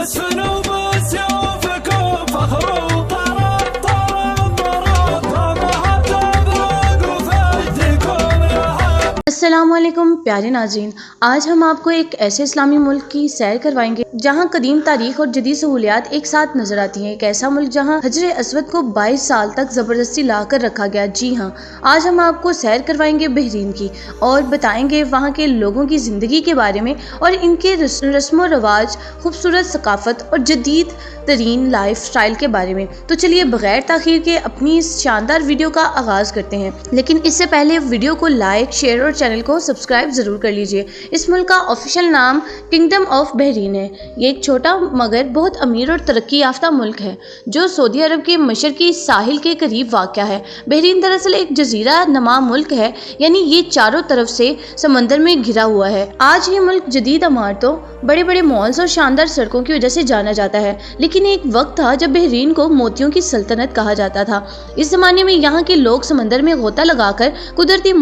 السنوب سيوفكم فخر وطرب طرب ضرب ضمها تبرق وفدكم رهب. السلام علیکم پیارے ناظرین، آج ہم آپ کو ایک ایسے اسلامی ملک کی سیر کروائیں گے جہاں قدیم تاریخ اور جدید سہولیات ایک ساتھ نظر آتی ہیں۔ ایک ایسا ملک جہاں حجر اسود کو 22 سال تک زبردستی لا کر رکھا گیا۔ جی ہاں، آج ہم آپ کو سیر کروائیں گے بحرین کی اور بتائیں گے وہاں کے لوگوں کی زندگی کے بارے میں اور ان کے رسم و رواج، خوبصورت ثقافت اور جدید ترین لائف سٹائل کے بارے میں۔ تو چلیے بغیر تاخیر کے اپنی اس شاندار ویڈیو کا آغاز کرتے ہیں، لیکن اس سے پہلے ویڈیو کو لائک، شیئر اور چینل کو سبسکرائب ضرور کر لیجئے۔ اس ملک کا آفیشیل نام کنگڈم آف بحرین ہے۔ یہ ایک چھوٹا مگر بہت امیر اور ترقی یافتہ ملک ہے جو سعودی عرب کے مشرقی ساحل کے قریب واقع ہے۔ بحرین دراصل ایک جزیرہ نما ملک ہے، یعنی یہ چاروں طرف سے سمندر میں گھرا ہوا ہے۔ آج یہ ملک جدید عمارتوں، بڑے بڑے مالز اور شاندار سڑکوں کی وجہ سے جانا جاتا ہے، لیکن ایک وقت تھا جب بحرین کو موتیوں کی سلطنت کہا جاتا تھا۔ اس زمانے میں یہاں کے لوگ سمندر میں غوطہ لگا کر قدرتی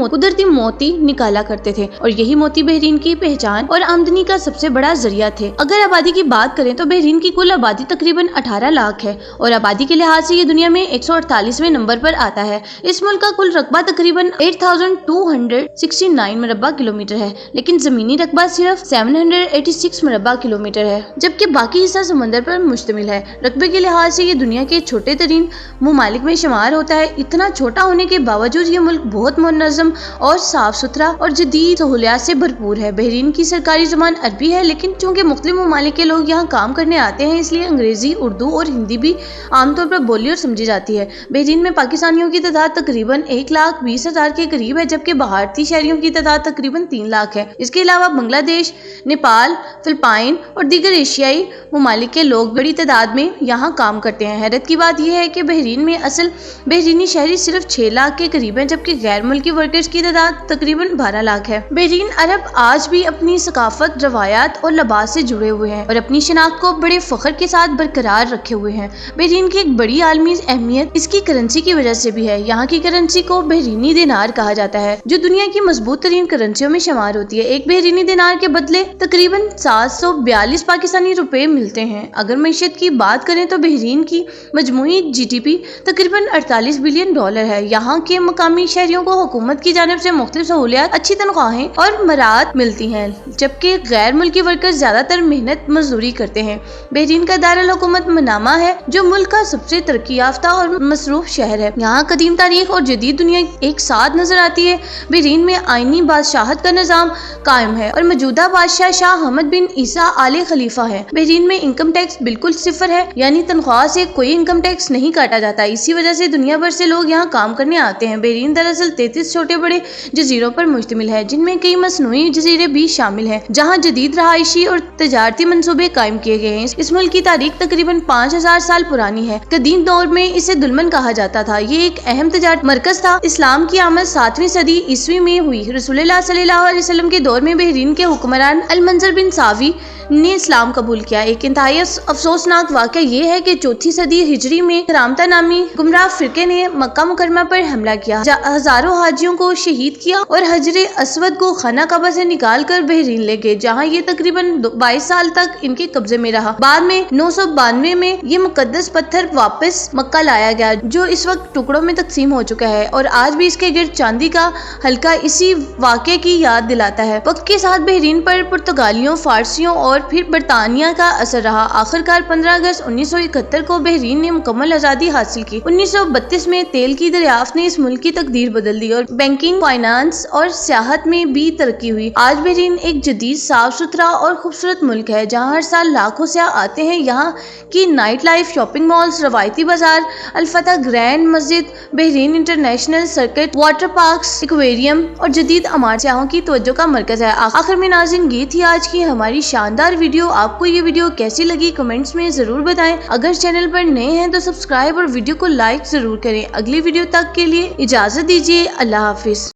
موتی نکالا کرتے تھے، اور یہی موتی بحرین کی پہچان اور آمدنی کا سب سے بڑا ذریعہ تھے۔ اگر آبادی کی بات کریں تو بحرین کی کل آبادی تقریباً 18 لاکھ ہے، اور آبادی کے لحاظ سے یہ دنیا میں 148ویں نمبر پر آتا ہے۔ اس ملک کا کل رقبہ تقریباً 8269 مربع کلومیٹر ہے، لیکن زمینی رقبہ صرف 786 مربع کلومیٹر ہے، جبکہ باقی حصہ سمندر پر مشتمل ہے۔ رقبے کے لحاظ سے یہ دنیا کے چھوٹے ترین ممالک میں شمار ہوتا ہے۔ اتنا چھوٹا ہونے کے باوجود یہ ملک بہت منظم اور صاف ستھرا اور جدید سہولیات سے بھرپور ہے۔ بحرین کی سرکاری زبان عربی ہے، لیکن چونکہ مختلف ممالک کے لوگ یہاں کام کرنے آتے ہیں، اس لیے انگریزی، اردو اور ہندی بھی عام طور پر بولی اور سمجھی جاتی ہے۔ بحرین میں پاکستانیوں کی تعداد تقریباً 1,20,000 کے قریب ہے، جبکہ بھارتی شہریوں کی تعداد تقریباً 3 لاکھ ہے۔ اس کے علاوہ بنگلہ دیش، نیپال، فلپائن اور دیگر ایشیائی ممالک کے لوگ بڑی تعداد میں یہاں کام کرتے ہیں۔ حیرت کی بات یہ ہے کہ بحرین میں اصل بحرینی شہری صرف 6 لاکھ کے قریب ہیں، جبکہ غیر ملکی ورکرز کی تعداد تقریباً 12 لاکھ ہے۔ بحرین عرب آج بھی اپنی ثقافت، روایات اور لباس سے جڑے ہوئے ہیں اور اپنی شناخت کو بڑے فخر کے ساتھ برقرار رکھے ہوئے ہیں۔ بحرین کی ایک بڑی عالمی اہمیت اس کی کرنسی کی وجہ سے بھی ہے۔ یہاں کی کرنسی کو بحرینی دینار کہا جاتا ہے، جو دنیا کی مضبوط ترین کرنسیوں میں شمار ہوتی ہے۔ ایک بحرینی دینار کے بدلے تقریباً 742 پاکستانی روپے ملتے ہیں۔ اگر معیشت کی بات کریں تو بحرین کی مجموعی GDP تقریباً 48 بلین ڈالر ہے۔ یہاں کے مقامی شہریوں کو حکومت کی جانب سے مختلف سہولیات، اچھی تنخواہیں اور مراعات ملتی ہیں، جبکہ غیر ملکی ورکر زیادہ تر محنت مزدوری کرتے ہیں۔ بحرین کا دارالحکومت منامہ ہے، جو ملک کا سب سے ترقی یافتہ اور مصروف شہر ہے۔ یہاں قدیم تاریخ اور جدید دنیا ایک ساتھ نظر آتی ہے۔ بحرین میں آئینی بادشاہت کا نظام قائم ہے اور موجودہ بادشاہ شاہ حمد بن عیسیٰ آل خلیفہ ہے۔ بحرین میں انکم ٹیکس بالکل صفر ہے، یعنی تنخواہ سے کوئی انکم ٹیکس نہیں کاٹا جاتا۔ اسی وجہ سے دنیا بھر سے لوگ یہاں کام کرنے آتے ہیں۔ بحرین دراصل 33 چھوٹے بڑے جزیروں پر مشتمل ہے، جن میں کئی مصنوعی جزیرے بھی شامل ہیں، جہاں جدید رہائشی اور تجارتی منصوبے قائم کیے گئے ہیں۔ اس ملک کی تاریخ تقریباً 5000 سال پرانی ہے۔ قدیم دور میں اسے دلمن کہا جاتا تھا۔ یہ ایک اہم تجارتی مرکز تھا۔ اسلام کی آمد 7ویں صدی عیسوی میں ہوئی۔ رسول اللہ صلی اللہ علیہ وسلم کے دور میں بحرین کے حکمران المنذر بن ساوی نے اسلام قبول کیا۔ ایک انتہائی افسوسناک واقعہ یہ ہے کہ 4 صدی ہجری میں کرامتہ نامی گمراہ فرقے نے مکہ مکرمہ پر حملہ کیا، ہزاروں حاجیوں کو شہید کیا اور حجر اسود کو خانہ کعبہ سے نکال کر بحرین لے گئے، جہاں یہ تقریباً 22 سال تک ان کے قبضے میں رہا۔ بعد میں 992 میں یہ مقدس پتھر واپس مکہ لایا گیا، جو اس وقت ٹکڑوں میں تقسیم ہو چکا ہے، اور آج بھی اس کے گرد چاندی کا حلقہ اسی واقعے کی یاد دلاتا ہے۔ وقت کے ساتھ بحرین پر پرتگالیوں، فارسیوں اور پھر برطانیہ کا اثر رہا۔ آخرکار 15 اگست 1971 کو بحرین نے مکمل آزادی حاصل کی۔ 1932 میں تیل کی دریافت نے اس ملک کی تقدیر بدل دی اور بینکنگ، فائنانس اور سیاحت میں بھی ترقی ہوئی۔ آج بحرین ایک جدید، صاف ستھرا اور خوبصورت ملک ہے، جہاں ہر سال لاکھوں سیاح آتے ہیں۔ یہاں کی نائٹ لائف، شاپنگ مالز، روایتی بازار، الفتح گرینڈ مسجد، Bahrain international circuit, water parks, aquarium اور جدید عمارت سیاحوں کی توجہ کا مرکز ہے۔ آخر میں ناظرین، یہ تھی آج کی ہماری شاندار ویڈیو۔ آپ کو یہ ویڈیو کیسی لگی کمنٹس میں ضرور بتائیں۔ اگر چینل پر نئے ہیں تو سبسکرائب اور ویڈیو کو لائک ضرور کریں۔ اگلی ویڈیو تک کے لیے اجازت دیجیے۔ اللہ حافظ۔